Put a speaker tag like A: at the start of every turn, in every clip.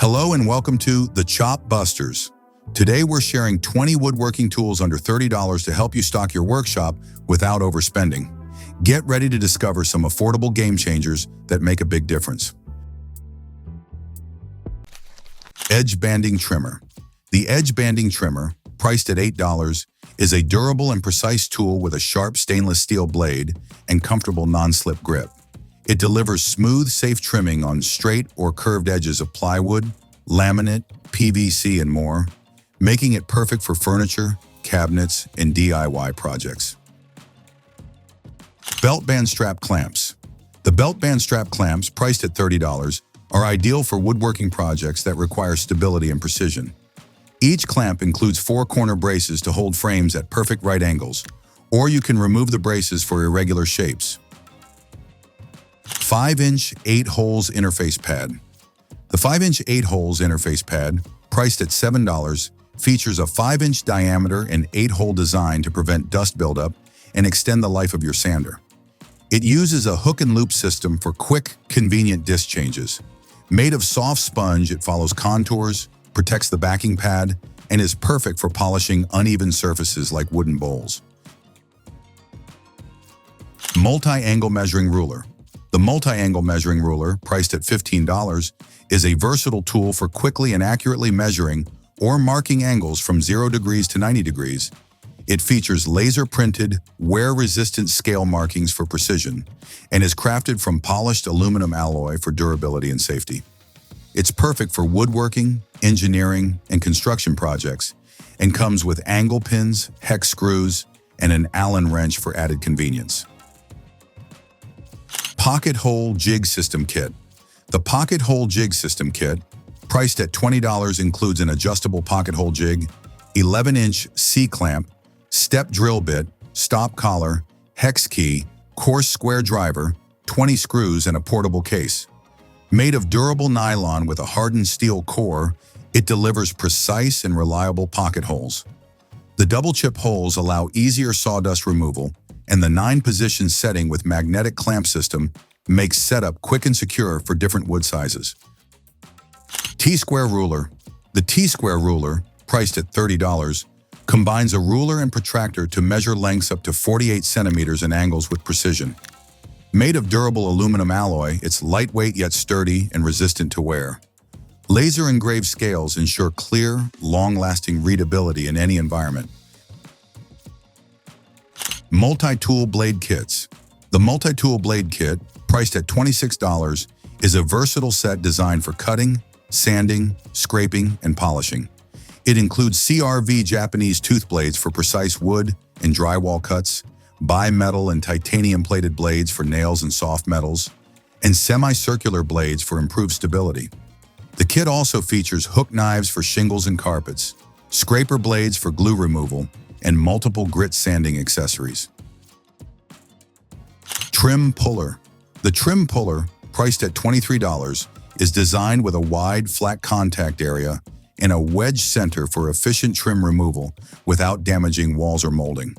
A: Hello and welcome to The Chop Busters. Today we're sharing 20 woodworking tools under $30 to help you stock your workshop without overspending. Get ready to discover some affordable game changers that make a big difference. Edge Banding Trimmer. The Edge Banding Trimmer, priced at $8, is a durable and precise tool with a sharp stainless steel blade and comfortable non-slip grip. It delivers smooth, safe trimming on straight or curved edges of plywood, laminate, PVC, and more, making it perfect for furniture, cabinets, and DIY projects. Belt Band Strap Clamps. The Belt Band Strap Clamps, priced at $30, are ideal for woodworking projects that require stability and precision. Each clamp includes 4 corner braces to hold frames at perfect right angles, or you can remove the braces for irregular shapes. 5-inch 8-holes interface pad. The 5-inch 8-holes interface pad, priced at $7, features a 5-inch diameter and 8-hole design to prevent dust buildup and extend the life of your sander. It uses a hook and loop system for quick, convenient disc changes. Made of soft sponge, it follows contours, protects the backing pad, and is perfect for polishing uneven surfaces like wooden bowls. Multi-angle measuring ruler. The multi-angle measuring ruler, priced at $15, is a versatile tool for quickly and accurately measuring or marking angles from 0 degrees to 90 degrees. It features laser-printed, wear-resistant scale markings for precision and is crafted from polished aluminum alloy for durability and safety. It's perfect for woodworking, engineering, and construction projects and comes with angle pins, hex screws, and an Allen wrench for added convenience. Pocket Hole Jig System Kit. The Pocket Hole Jig System Kit, priced at $20, includes an adjustable pocket hole jig, 11-inch C-clamp, step drill bit, stop collar, hex key, coarse square driver, 20 screws, and a portable case. Made of durable nylon with a hardened steel core, it delivers precise and reliable pocket holes. The double chip holes allow easier sawdust removal, and the 9-position setting with magnetic clamp system makes setup quick and secure for different wood sizes. T-Square Ruler. The T-Square Ruler, priced at $30, combines a ruler and protractor to measure lengths up to 48 centimeters and angles with precision. Made of durable aluminum alloy, it's lightweight yet sturdy and resistant to wear. Laser-engraved scales ensure clear, long-lasting readability in any environment. Multitool Blade Kits. The Multitool Blade Kit, priced at $26, is a versatile set designed for cutting, sanding, scraping, and polishing. It includes CRV Japanese tooth blades for precise wood and drywall cuts, bimetal and titanium-plated blades for nails and soft metals, and semicircular blades for improved stability. The kit also features hook knives for shingles and carpets, scraper blades for glue removal, and multiple grit sanding accessories. Trim Puller. The Trim Puller, priced at $23, is designed with a wide, flat contact area and a wedge center for efficient trim removal without damaging walls or molding.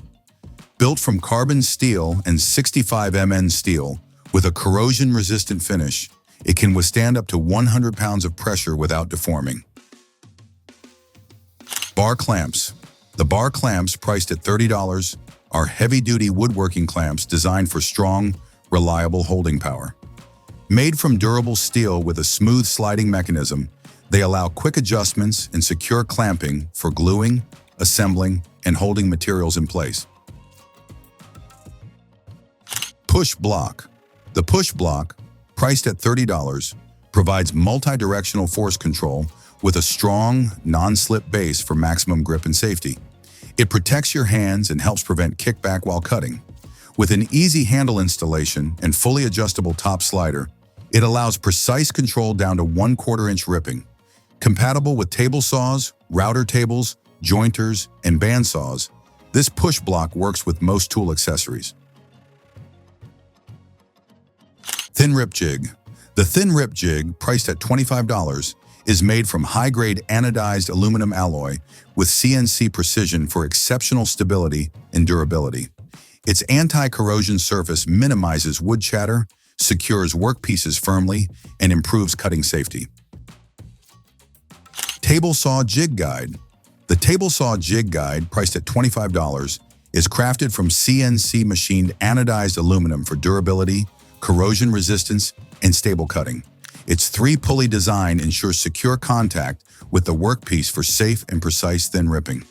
A: Built from carbon steel and 65 MN steel with a corrosion-resistant finish, it can withstand up to 100 pounds of pressure without deforming. Bar Clamps. The bar clamps, priced at $30, are heavy-duty woodworking clamps designed for strong, reliable holding power. Made from durable steel with a smooth sliding mechanism, they allow quick adjustments and secure clamping for gluing, assembling, and holding materials in place. Push Block. The Push Block, priced at $30, provides multi-directional force control with a strong, non-slip base for maximum grip and safety. It protects your hands and helps prevent kickback while cutting. With an easy handle installation and fully adjustable top slider, it allows precise control down to 1/4 inch ripping. Compatible with table saws, router tables, jointers, and band saws, this push block works with most tool accessories. Thin Rip Jig. The Thin Rip Jig, priced at $25, is made from high-grade anodized aluminum alloy with CNC precision for exceptional stability and durability. Its anti-corrosion surface minimizes wood chatter, secures workpieces firmly, and improves cutting safety. Table Saw Jig Guide. The Table Saw Jig Guide, priced at $25, is crafted from CNC machined anodized aluminum for durability, corrosion resistance, and stable cutting. Its three-pulley design ensures secure contact with the workpiece for safe and precise thin ripping.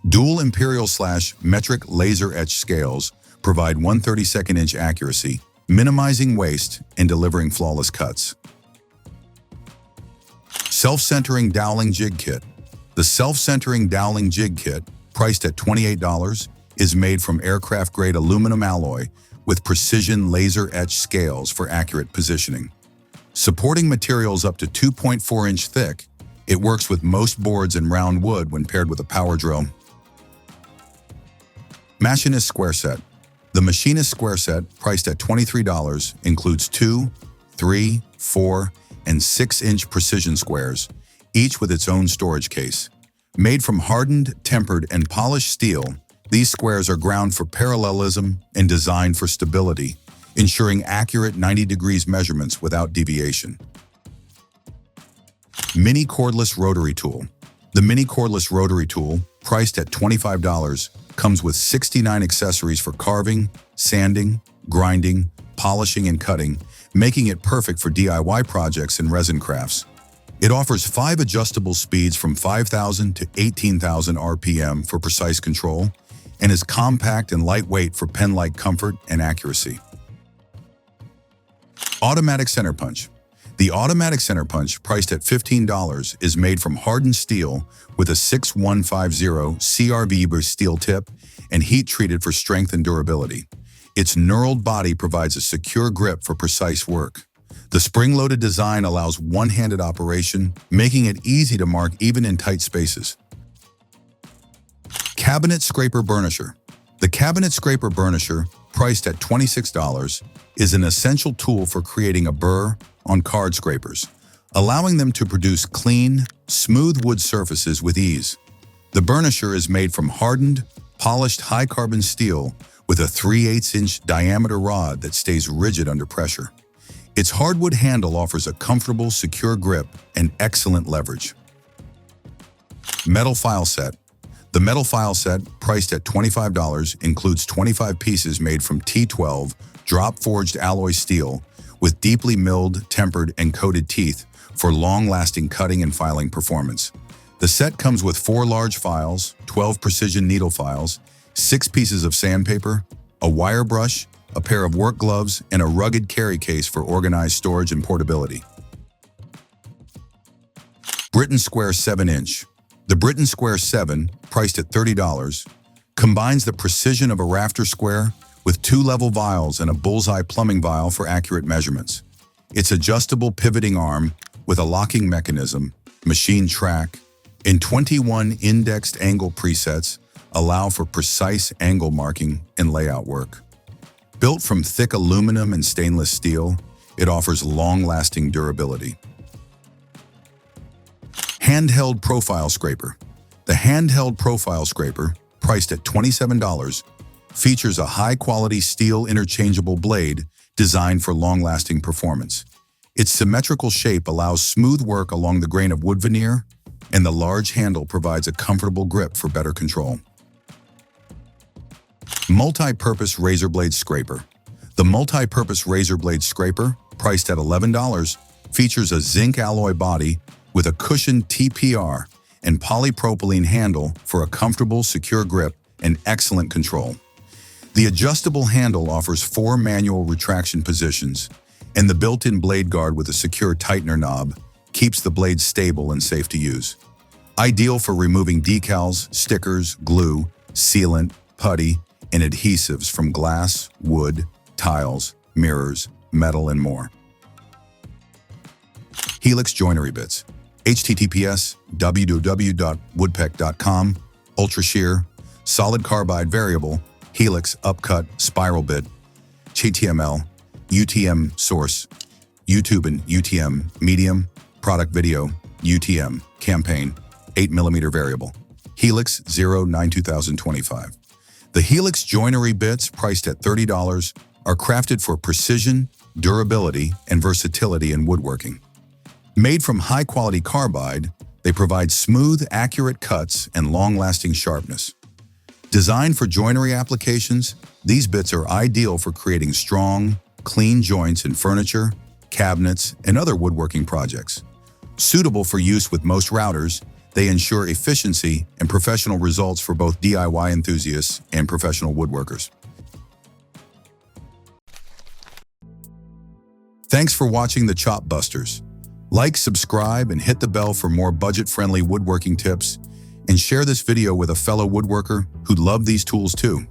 A: Dual imperial/metric laser etch scales provide 1/32 inch accuracy, minimizing waste and delivering flawless cuts. Self-centering Doweling Jig Kit. The self-centering Doweling Jig Kit, priced at $28, is made from aircraft-grade aluminum alloy with precision laser etch scales for accurate positioning. Supporting materials up to 2.4 inch thick, it works with most boards and round wood when paired with a power drill. Machinist Square Set. The Machinist Square Set, priced at $23, includes 2, 3, 4, and 6 inch precision squares, each with its own storage case. Made from hardened, tempered, and polished steel, these squares are ground for parallelism and designed for stability, ensuring accurate 90 degrees measurements without deviation. Mini Cordless Rotary Tool. The Mini Cordless Rotary Tool, priced at $25, comes with 69 accessories for carving, sanding, grinding, polishing, and cutting, making it perfect for DIY projects and resin crafts. It offers 5 adjustable speeds from 5,000 to 18,000 RPM for precise control, and is compact and lightweight for pen-like comfort and accuracy. Automatic Center Punch. The Automatic Center Punch, priced at $15, is made from hardened steel with a 6150 CRV steel tip and heat-treated for strength and durability. Its knurled body provides a secure grip for precise work. The spring-loaded design allows one-handed operation, making it easy to mark even in tight spaces. Cabinet Scraper Burnisher. The Cabinet Scraper Burnisher, priced at $26, is an essential tool for creating a burr on card scrapers, allowing them to produce clean, smooth wood surfaces with ease. The burnisher is made from hardened, polished high-carbon steel with a 3/8 inch diameter rod that stays rigid under pressure. Its hardwood handle offers a comfortable, secure grip and excellent leverage. Metal File Set. The Metal File Set, priced at $25, includes 25 pieces made from T12 drop-forged alloy steel with deeply milled, tempered, and coated teeth for long-lasting cutting and filing performance. The set comes with 4 large files, 12 precision needle files, 6 pieces of sandpaper, a wire brush, a pair of work gloves, and a rugged carry case for organized storage and portability. Britton Square 7-inch. The Britton Square 7, priced at $30, combines the precision of a rafter square with 2 level vials and a bullseye plumbing vial for accurate measurements. Its adjustable pivoting arm with a locking mechanism, machine track, and 21 indexed angle presets allow for precise angle marking and layout work. Built from thick aluminum and stainless steel, it offers long-lasting durability. Handheld Profile Scraper. The Handheld Profile Scraper, priced at $27, features a high-quality steel interchangeable blade designed for long-lasting performance. Its symmetrical shape allows smooth work along the grain of wood veneer, and the large handle provides a comfortable grip for better control. Multi-Purpose Razor Blade Scraper. The Multi-Purpose Razor Blade Scraper, priced at $11, features a zinc alloy body with a cushioned TPR and polypropylene handle for a comfortable, secure grip and excellent control. The adjustable handle offers 4 manual retraction positions, and the built-in blade guard with a secure tightener knob keeps the blade stable and safe to use. Ideal for removing decals, stickers, glue, sealant, putty, and adhesives from glass, wood, tiles, mirrors, metal, and more. Helix Joinery Bits. https://www.woodpeck.com, Ultra Shear, Solid Carbide Variable, Helix Upcut Spiral Bit, HTML, UTM Source, YouTube and UTM Medium, Product Video, UTM, Campaign, 8mm Variable, Helix 09-2025. The Helix Joinery Bits, priced at $30, are crafted for precision, durability, and versatility in woodworking. Made from high-quality carbide, They provide smooth, accurate cuts and long-lasting sharpness. Designed for joinery applications, these bits are ideal for creating strong, clean joints in furniture, cabinets, and other woodworking projects. Suitable for use with most routers, they ensure efficiency and professional results for both DIY enthusiasts and professional woodworkers. Thanks for watching the Chop Busters. Like, subscribe, and hit the bell for more budget-friendly woodworking tips, and share this video with a fellow woodworker who'd love these tools too.